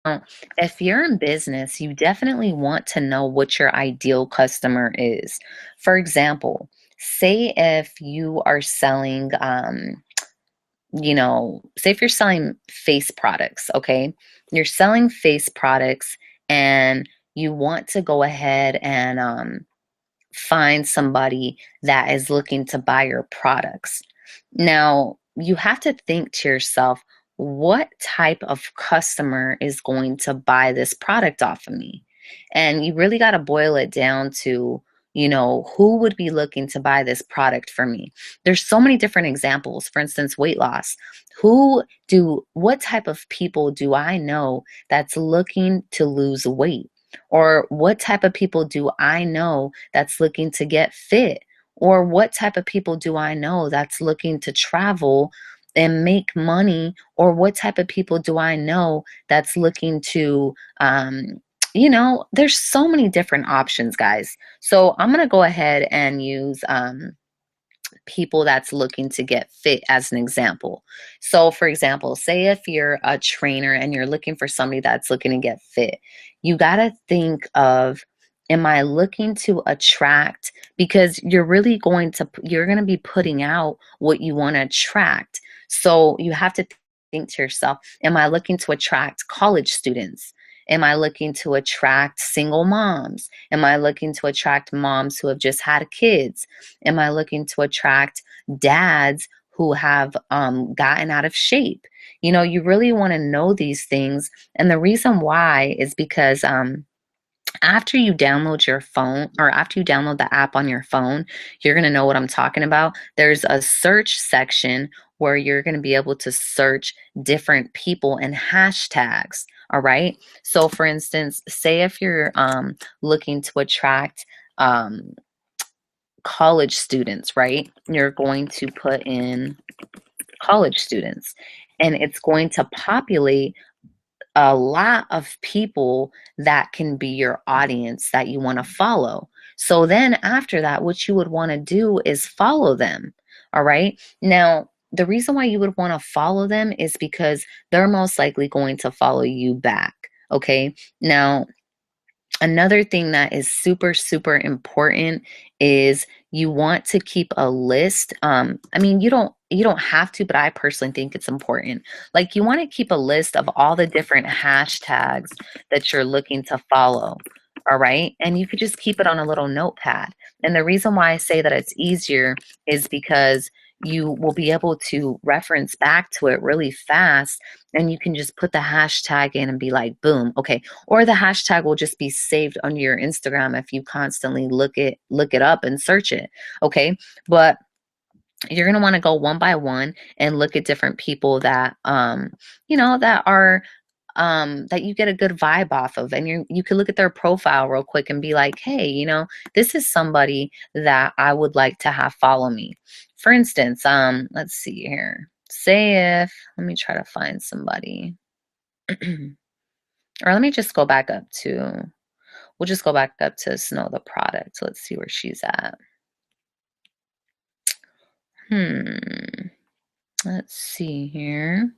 Now, if you're in business, you definitely want to know what your ideal customer is. For example, say if you are selling, say if you're selling face products, okay? You're selling face products and you want to go ahead and find somebody that is looking to buy your products. Now, you have to think to yourself, what type of customer is going to buy this product off of me? And you really got to boil it down to, who would be looking to buy this product for me? There's so many different examples. For instance, weight loss. What type of people do I know that's looking to lose weight? Or what type of people do I know that's looking to get fit? Or what type of people do I know that's looking to travel and make money? Or what type of people do I know that's looking to, there's so many different options, guys. So I'm going to go ahead and use people that's looking to get fit as an example. So, for example, say if you're a trainer and you're looking for somebody that's looking to get fit, you got to think of, am I looking to attract? Because you're going to be putting out what you want to attract. So you have to think to yourself, am I looking to attract college students? Am I looking to attract single moms? Am I looking to attract moms who have just had kids? Am I looking to attract dads who have gotten out of shape? You really want to know these things. And the reason why is because after you download your phone or after you download the app on your phone, you're going to know what I'm talking about. There's a search section where you're going to be able to search different people and hashtags. All right. So, for instance, say if you're looking to attract college students, right? You're going to put in college students and it's going to populate a lot of people that can be your audience that you want to follow. So then after that, what you would want to do is follow them. All right. Now, the reason why you would want to follow them is because they're most likely going to follow you back. Okay. Now, another thing that is super, super important is you want to keep a list. I mean, you don't have to, but I personally think it's important. Like you want to keep a list of all the different hashtags that you're looking to follow. All right. And you could just keep it on a little notepad. And the reason why I say that it's easier is because you will be able to reference back to it really fast and you can just put the hashtag in and be like, boom, okay. Or the hashtag will just be saved on your Instagram if you constantly look it up and search it. Okay. But you're going to want to go one by one and look at different people that that are that you get a good vibe off of, and you can look at their profile real quick and be like, hey, this is somebody that I would like to have follow me. For instance, let's see here. Say if let me try to find somebody. Or let me just go back up to, we'll just go back up to Snow the product. Let's see where she's at. Let's see here.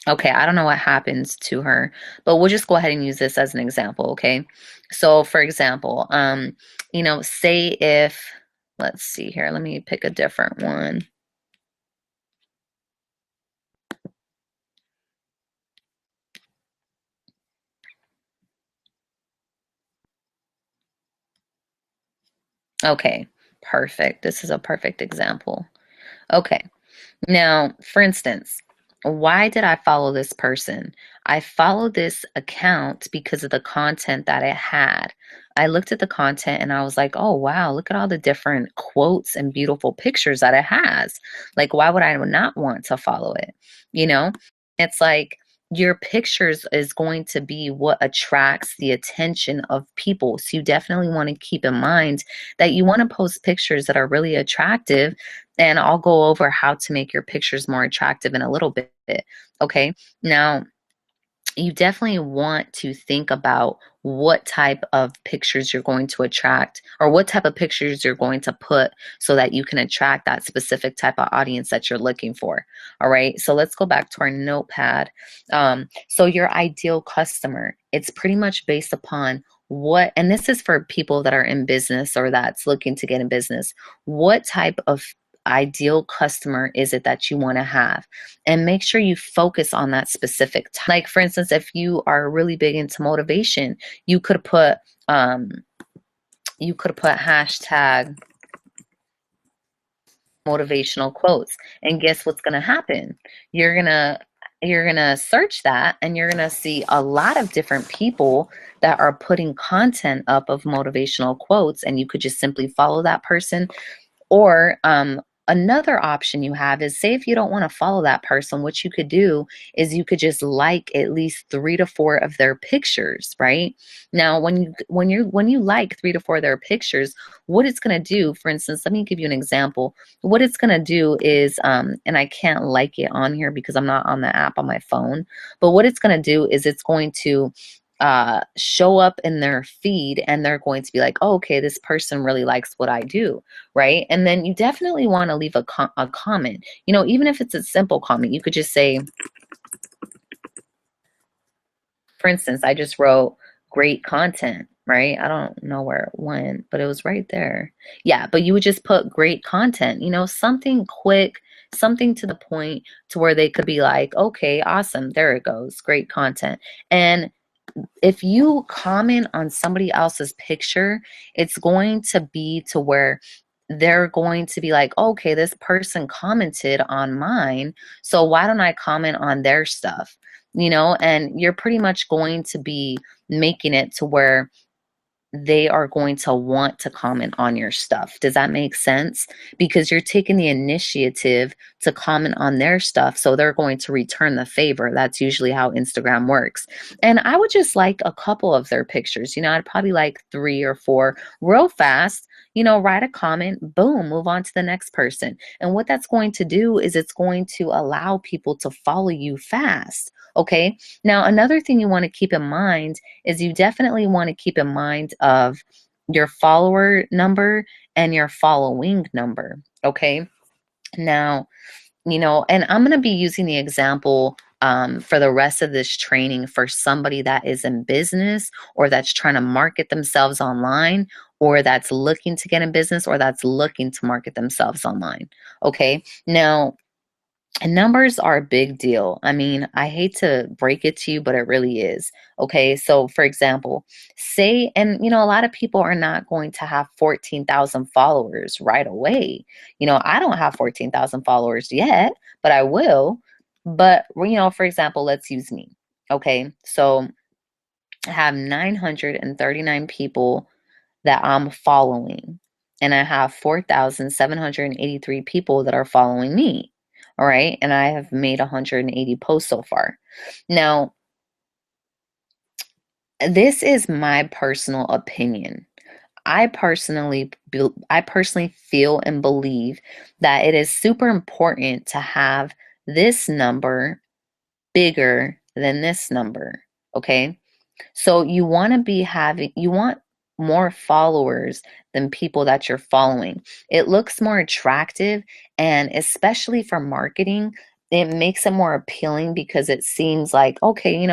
Okay, I don't know what happens to her, but we'll just go ahead and use this as an example, okay? So for example, say if, let's see here, let me pick a different one. Okay, perfect. This is a perfect example. Okay. Now, for instance, why did I follow this person? I followed this account because of the content that it had. I looked at the content and I was like, oh, wow, look at all the different quotes and beautiful pictures that it has. Like, why would I not want to follow it? You know, it's like your pictures is going to be what attracts the attention of people. So you definitely want to keep in mind that you want to post pictures that are really attractive, and I'll go over how to make your pictures more attractive in a little bit. Okay. Now, you definitely want to think about what type of pictures you're going to attract or what type of pictures you're going to put so that you can attract that specific type of audience that you're looking for. All right. So let's go back to our notepad. So your ideal customer, it's pretty much based upon what, and this is for people that are in business or that's looking to get in business, what type of ideal customer is it that you want to have, and make sure you focus on that specific like for instance, if you are really big into motivation, you could put um hashtag motivational quotes, and guess what's going to happen? You're going to search that, and you're going to see a lot of different people that are putting content up of motivational quotes, and you could just simply follow that person. Or another option you have is, say if you don't want to follow that person, what you could do is you could just like at least 3 to 4 of their pictures, right? Now, when you like 3 to 4 of their pictures, what it's going to do, for instance, let me give you an example. What it's going to do is, and I can't like it on here because I'm not on the app on my phone, but what it's going to do is it's going to show up in their feed, and they're going to be like, oh, okay, this person really likes what I do, right? And then you definitely want to leave a comment, even if it's a simple comment. You could just say, for instance, I just wrote great content, right? I don't know where it went, but it was right there. Yeah, but you would just put great content, something quick, something to the point to where they could be like, okay, awesome, there it goes, great content. And if you comment on somebody else's picture, it's going to be to where they're going to be like, okay, this person commented on mine, so why don't I comment on their stuff? And you're pretty much going to be making it to where they are going to want to comment on your stuff. Does that make sense? Because you're taking the initiative to comment on their stuff, so they're going to return the favor. That's usually how Instagram works. And I would just like a couple of their pictures. I'd probably like 3 or 4 real fast. Write a comment, boom, move on to the next person. And what that's going to do is it's going to allow people to follow you fast. Okay. Now, another thing you want to keep in mind is you definitely want to keep in mind of your follower number and your following number. Okay. Now, and I'm going to be using the example for the rest of this training for somebody that is in business, or that's trying to market themselves online, or that's looking to get in business, or that's looking to market themselves online. Okay. Now, and numbers are a big deal. I mean, I hate to break it to you, but it really is. Okay. So, for example, say, and a lot of people are not going to have 14,000 followers right away. I don't have 14,000 followers yet, but I will. But, for example, let's use me. Okay. So, I have 939 people that I'm following, and I have 4,783 people that are following me. All right. And I have made 180 posts so far. Now, this is my personal opinion. I personally feel and believe that it is super important to have this number bigger than this number. Okay. So you want more followers than people that you're following. It looks more attractive, and especially for marketing, it makes it more appealing because it seems like, okay,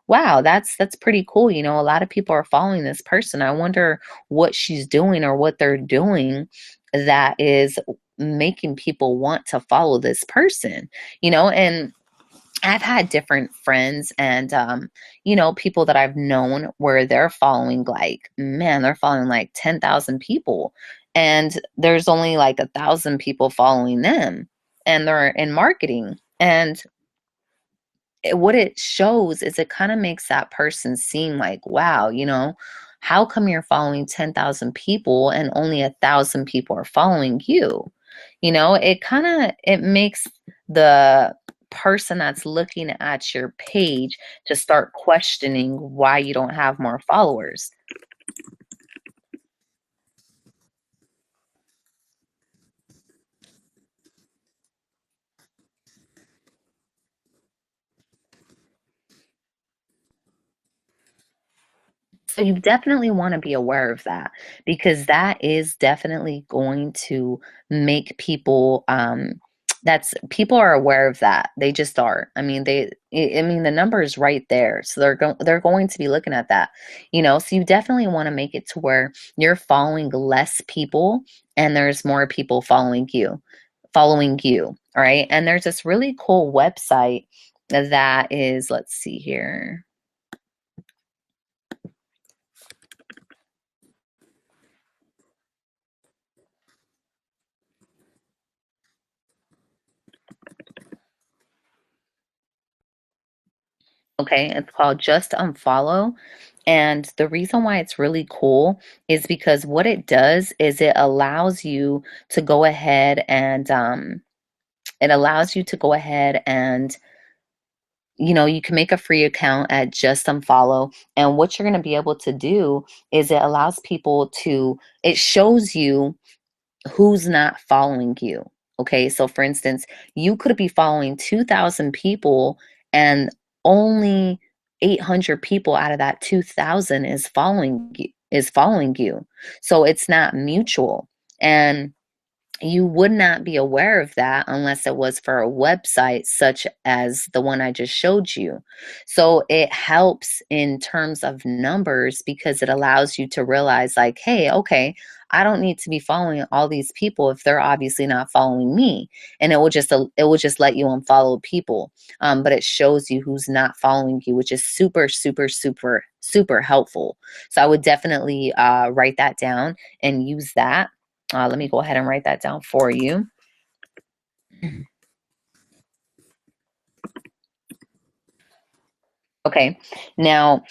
wow, that's pretty cool. A lot of people are following this person. I wonder what she's doing or what they're doing that is making people want to follow this person, and I've had different friends and, people that I've known where they're following like, man, they're following like 10,000 people, and there's only like 1,000 people following them, and they're in marketing. And what it shows is it kind of makes that person seem like, wow, how come you're following 10,000 people and only 1,000 people are following you? It makes the person that's looking at your page to start questioning why you don't have more followers. So you definitely want to be aware of that because that is definitely going to make people that's people are aware of that. They just are. I mean, I mean the number is right there. So they're going to be looking at that. You know, so you definitely want to make it to where you're following less people and there's more people following you, all right? And there's this really cool website that is, let's see here. Okay, it's called Just Unfollow. And the reason why it's really cool is because what it does is it allows you to go ahead and it allows you to go ahead and you can make a free account at Just Unfollow. And what you're going to be able to do is it allows people to, it shows you who's not following you. Okay, so for instance, you could be following 2,000 people and only 800 people out of that 2,000 is following you. So it's not mutual. And you would not be aware of that unless it was for a website such as the one I just showed you. So it helps in terms of numbers because it allows you to realize, like, hey, okay, I don't need to be following all these people if they're obviously not following me. And it will just let you unfollow people. But it shows you who's not following you, which is super, super, super, super helpful. So I would definitely write that down and use that. Let me go ahead and write that down for you. Okay. Now,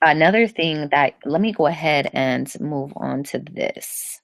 another thing that, let me go ahead and move on to this.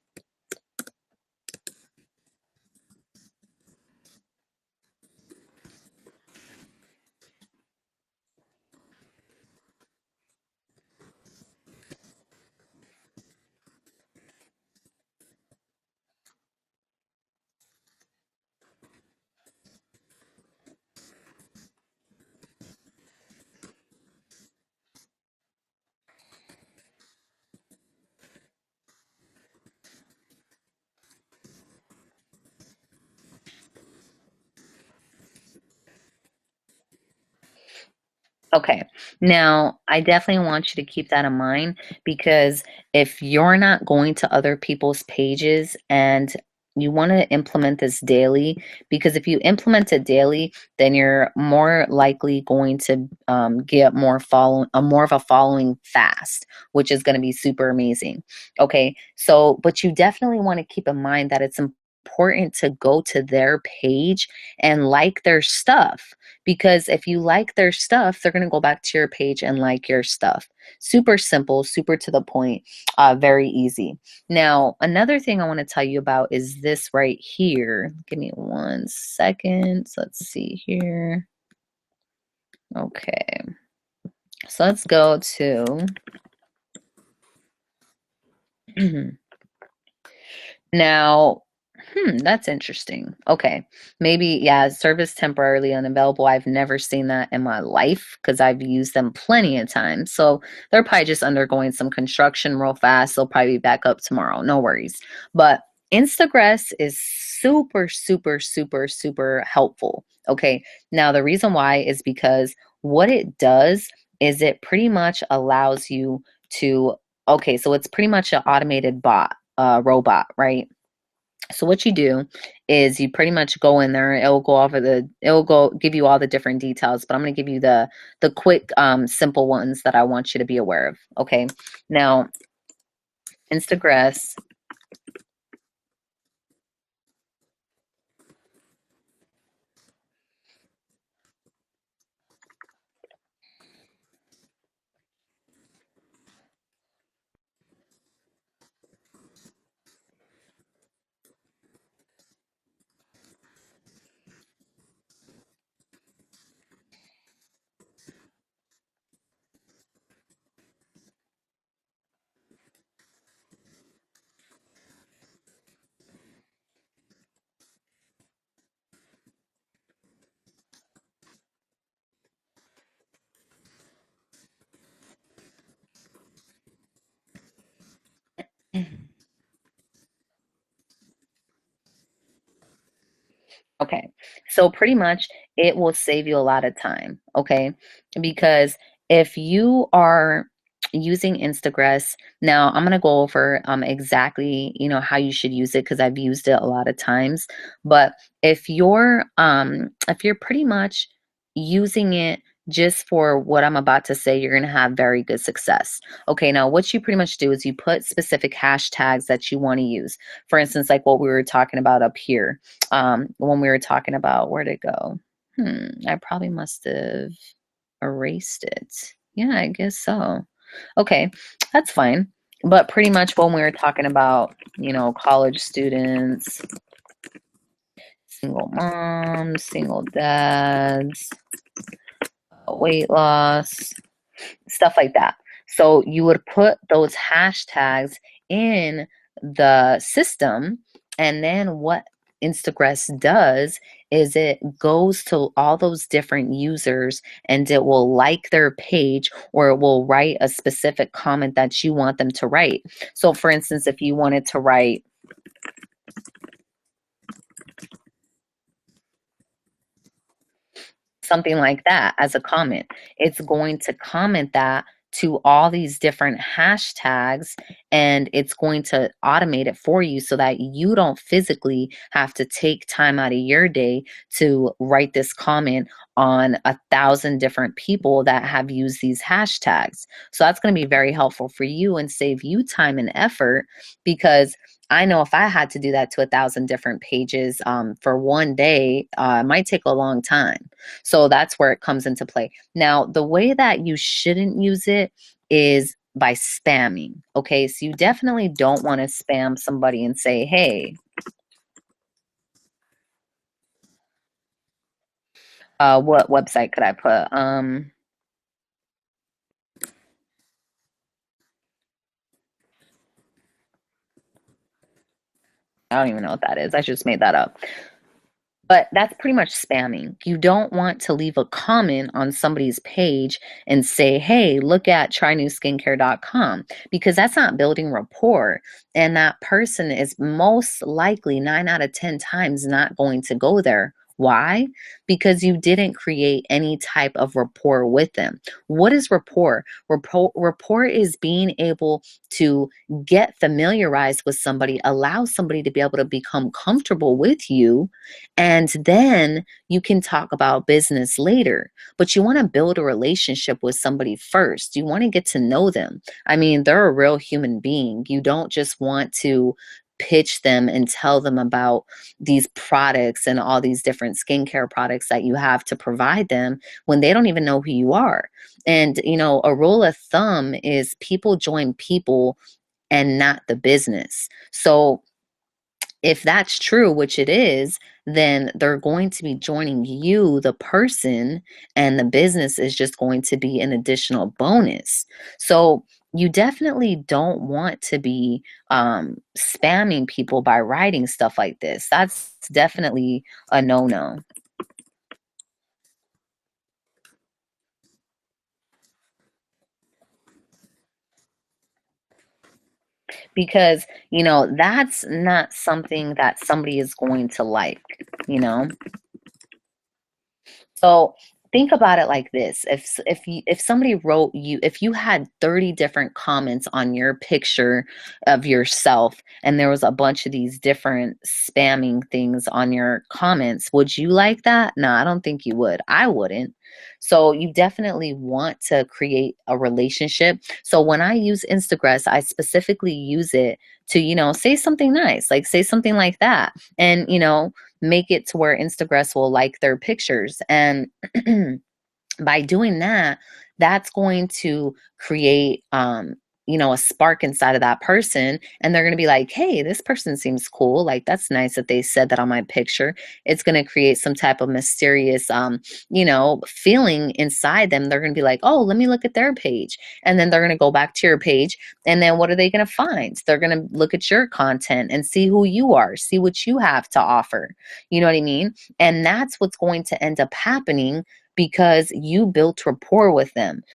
Okay. Now, I definitely want you to keep that in mind because if you're not going to other people's pages and you want to implement this daily, because if you implement it daily, then you're more likely going to get more of a following fast, which is going to be super amazing. Okay. So, but you definitely want to keep in mind that it's important to go to their page and like their stuff because if you like their stuff, they're going to go back to your page and like your stuff. Super simple, super to the point, very easy. Now, another thing I want to tell you about is this right here. Give me 1 second. So let's see here. Okay. So let's go to. Now, that's interesting. Okay. Maybe, yeah, service temporarily unavailable. I've never seen that in my life because I've used them plenty of times. So they're probably just undergoing some construction real fast. They'll probably be back up tomorrow. No worries. But Instagress is super, super, super, super helpful. Okay. Now, the reason why is because what it does is it pretty much allows you to, okay, so it's pretty much an automated robot, right? So what you do is you pretty much go in there. It'll go give you all the different details, but I'm going to give you the quick, simple ones that I want you to be aware of. Okay. Now, Instagress. Okay. So pretty much it will save you a lot of time, okay? Because if you are using Instagress, now I'm going to go over exactly, how you should use it because I've used it a lot of times. But if you're pretty much using it just for what I'm about to say, you're going to have very good success. Okay, now what you pretty much do is you put specific hashtags that you want to use. For instance, like what we were talking about up here, when we were talking about where'd it go? I probably must have erased it. Yeah, I guess so. Okay, that's fine. But pretty much when we were talking about, college students, single moms, single dads, weight loss, stuff like that. So you would put those hashtags in the system, and then what Instagress does is it goes to all those different users and it will like their page or it will write a specific comment that you want them to write. So for instance, if you wanted to write something like that as a comment. It's going to comment that to all these different hashtags and it's going to automate it for you so that you don't physically have to take time out of your day to write this comment on 1,000 different people that have used these hashtags. So that's going to be very helpful for you and save you time and effort because I know if I had to do that to 1,000 different pages for one day, it might take a long time. So that's where it comes into play. Now, the way that you shouldn't use it is by spamming. Okay, so you definitely don't want to spam somebody and say, hey, what website could I put? I don't even know what that is. I just made that up. But that's pretty much spamming. You don't want to leave a comment on somebody's page and say, hey, look at trynewskincare.com because that's not building rapport. And that person is most likely 9 out of 10 times not going to go there. Why? Because you didn't create any type of rapport with them. What is rapport? Rapport is being able to get familiarized with somebody, allow somebody to be able to become comfortable with you, and then you can talk about business later. But you want to build a relationship with somebody first. You want to get to know them. I mean, they're a real human being. You don't just want to pitch them and tell them about these products and all these different skincare products that you have to provide them when they don't even know who you are. And, a rule of thumb is people join people and not the business. So if that's true, which it is, then they're going to be joining you, the person, and the business is just going to be an additional bonus. So you definitely don't want to be spamming people by writing stuff like this. That's definitely a no no. Because, that's not something that somebody is going to like, you know? So think about it like this. If somebody wrote you, if you had 30 different comments on your picture of yourself and there was a bunch of these different spamming things on your comments, would you like that? No, I don't think you would. I wouldn't. So you definitely want to create a relationship. So when I use Instagram, I specifically use it to, say something nice, like say something like that. And, make it to where Instagram will like their pictures. And by doing that, that's going to create, a spark inside of that person. And they're going to be like, hey, this person seems cool. Like, that's nice that they said that on my picture. It's going to create some type of mysterious, feeling inside them. They're going to be like, oh, let me look at their page. And then they're going to go back to your page. And then what are they going to find? They're going to look at your content and see who you are, see what you have to offer. You know what I mean? And that's what's going to end up happening because you built rapport with them.